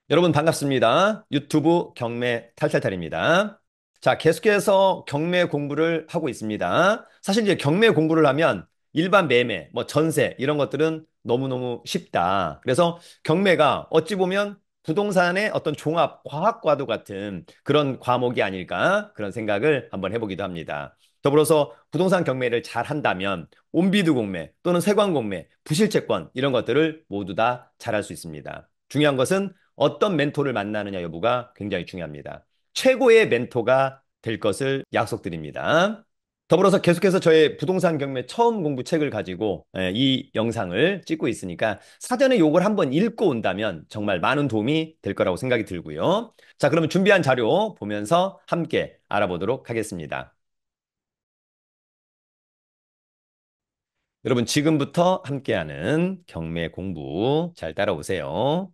여러분 반갑습니다. 유튜브 경매 탈탈탈입니다. 자, 계속해서 경매 공부를 하고 있습니다. 사실 이제 경매 공부를 하면 일반 매매, 뭐 전세 이런 것들은 너무너무 쉽다. 그래서 경매가 어찌 보면 부동산의 어떤 종합 과학과도 같은 그런 과목이 아닐까 그런 생각을 한번 해보기도 합니다. 더불어서 부동산 경매를 잘 한다면 온비드 공매 또는 세관 공매, 부실채권 이런 것들을 모두 다 잘할 수 있습니다. 중요한 것은 어떤 멘토를 만나느냐 여부가 굉장히 중요합니다. 최고의 멘토가 될 것을 약속드립니다. 더불어서 계속해서 저의 부동산 경매 처음 공부 책을 가지고 이 영상을 찍고 있으니까 사전에 요걸 한번 읽고 온다면 정말 많은 도움이 될 거라고 생각이 들고요. 자, 그러면 준비한 자료 보면서 함께 알아보도록 하겠습니다. 여러분 지금부터 함께하는 경매 공부 잘 따라오세요.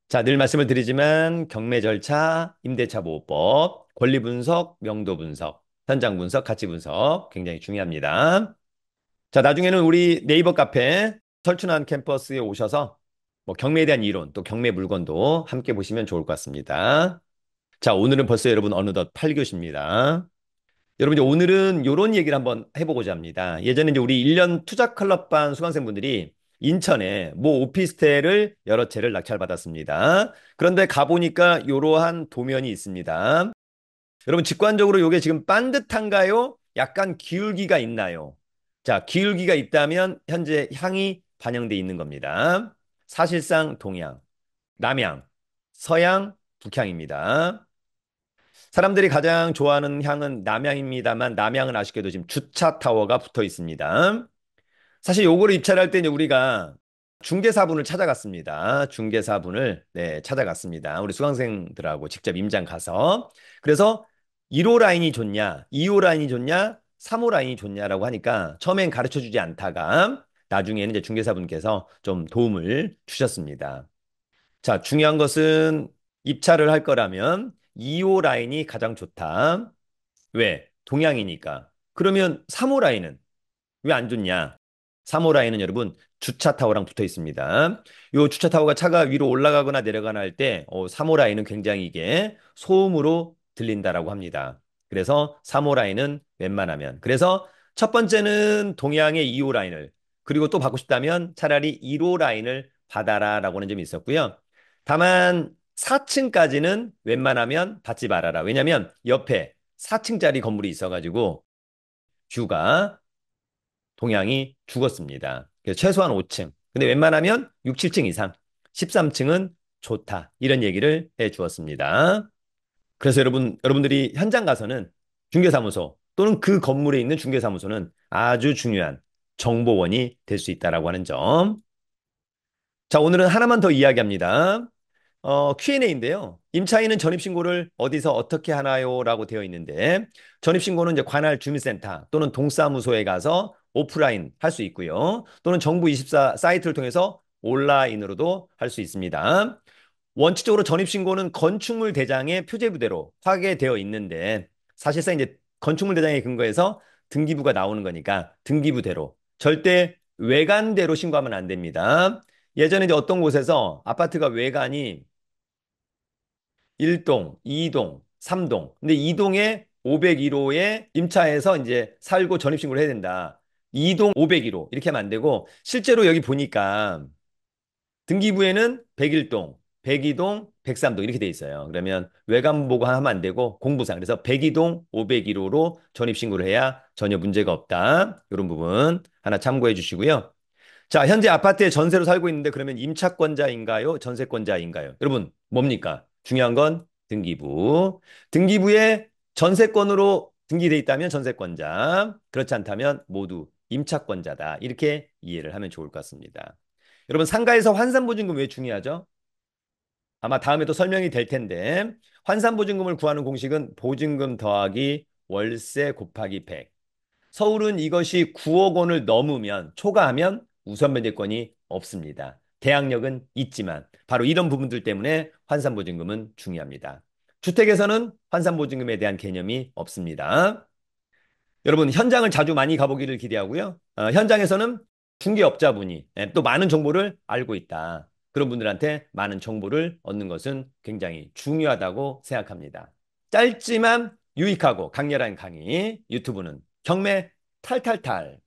자, 늘 말씀을 드리지만 경매 절차, 임대차 보호법, 권리 분석, 명도 분석, 현장 분석, 가치 분석 굉장히 중요합니다. 자, 나중에는 우리 네이버 카페 설춘한 캠퍼스에 오셔서 뭐 경매에 대한 이론, 또 경매 물건도 함께 보시면 좋을 것 같습니다. 자, 오늘은 벌써 여러분 어느덧 8교시입니다. 여러분 이제 오늘은 이런 얘기를 한번 해보고자 합니다. 예전에 이제 우리 1년 투자 클럽반 수강생분들이 인천에 모 오피스텔을 여러 채를 낙찰받았습니다. 그런데 가보니까 이러한 도면이 있습니다. 여러분 직관적으로 이게 지금 반듯한가요? 약간 기울기가 있나요? 자, 기울기가 있다면 현재 향이 반영돼 있는 겁니다. 사실상 동향, 남향, 서향, 북향입니다. 사람들이 가장 좋아하는 향은 남향입니다만 남향은 아쉽게도 지금 주차 타워가 붙어 있습니다. 사실 요거를 입찰할 때 이제 우리가 중개사분을 찾아갔습니다. 중개사분을 찾아갔습니다. 우리 수강생들하고 직접 임장 가서 그래서 1호 라인이 좋냐, 2호 라인이 좋냐, 3호 라인이 좋냐라고 하니까 처음엔 가르쳐 주지 않다가 나중에는 이제 중개사분께서 좀 도움을 주셨습니다. 자, 중요한 것은 입찰을 할 거라면 2호 라인이 가장 좋다. 왜? 동양이니까. 그러면 3호 라인은 왜 안 좋냐? 3호 라인은 여러분 주차 타워랑 붙어 있습니다. 이 주차 타워가 차가 위로 올라가거나 내려가나 할 때 3호 라인은 굉장히 이게 소음으로 들린다라고 합니다. 그래서 3호 라인은 웬만하면. 그래서 첫 번째는 동양의 2호 라인을 그리고 또 받고 싶다면 차라리 1호 라인을 받아라라고 하는 점이 있었고요. 다만 4층까지는 웬만하면 받지 말아라. 왜냐하면 옆에 4층짜리 건물이 있어가지고 뷰가 동양이 죽었습니다. 그래서 최소한 5층. 근데 웬만하면 6, 7층 이상, 13층은 좋다. 이런 얘기를 해 주었습니다. 그래서 여러분들이 현장 가서는 중개사무소 또는 그 건물에 있는 중개사무소는 아주 중요한 정보원이 될 수 있다라고 하는 점. 자, 오늘은 하나만 더 이야기합니다. Q&A인데요. 임차인은 전입신고를 어디서 어떻게 하나요? 라고 되어 있는데, 전입신고는 이제 관할 주민센터 또는 동사무소에 가서 오프라인 할 수 있고요. 또는 정부24 사이트를 통해서 온라인으로도 할 수 있습니다. 원칙적으로 전입신고는 건축물 대장의 표제부대로 하게 되어 있는데, 사실상 이제 건축물 대장에 근거해서 등기부가 나오는 거니까 등기부대로 절대 외관대로 신고하면 안 됩니다. 예전에 이제 어떤 곳에서 아파트가 외관이 1동, 2동, 3동. 근데 2동에 501호에 임차해서 이제 살고 전입신고를 해야 된다. 2동 501호 이렇게 하면 안 되고 실제로 여기 보니까 등기부에는 101동, 102동, 103동 이렇게 돼 있어요. 그러면 외관 보고 하면 안 되고 공부상 그래서 102동 501호로 전입신고를 해야 전혀 문제가 없다. 이런 부분 하나 참고해 주시고요. 자, 현재 아파트에 전세로 살고 있는데 그러면 임차권자인가요? 전세권자인가요? 여러분, 뭡니까? 중요한 건 등기부. 등기부에 전세권으로 등기돼 있다면 전세권자, 그렇지 않다면 모두 임차권자다. 이렇게 이해를 하면 좋을 것 같습니다. 여러분, 상가에서 환산보증금 왜 중요하죠? 아마 다음에도 설명이 될 텐데, 환산보증금을 구하는 공식은 보증금 더하기 월세 곱하기 100. 서울은 이것이 9억 원을 넘으면 초과하면 우선 면제권이 없습니다. 대항력은 있지만 바로 이런 부분들 때문에 환산보증금은 중요합니다. 주택에서는 환산보증금에 대한 개념이 없습니다. 여러분 현장을 자주 많이 가보기를 기대하고요. 현장에서는 중개업자분이 또 많은 정보를 알고 있다. 그런 분들한테 많은 정보를 얻는 것은 굉장히 중요하다고 생각합니다. 짧지만 유익하고 강렬한 강의 유튜브는 경매 탈탈탈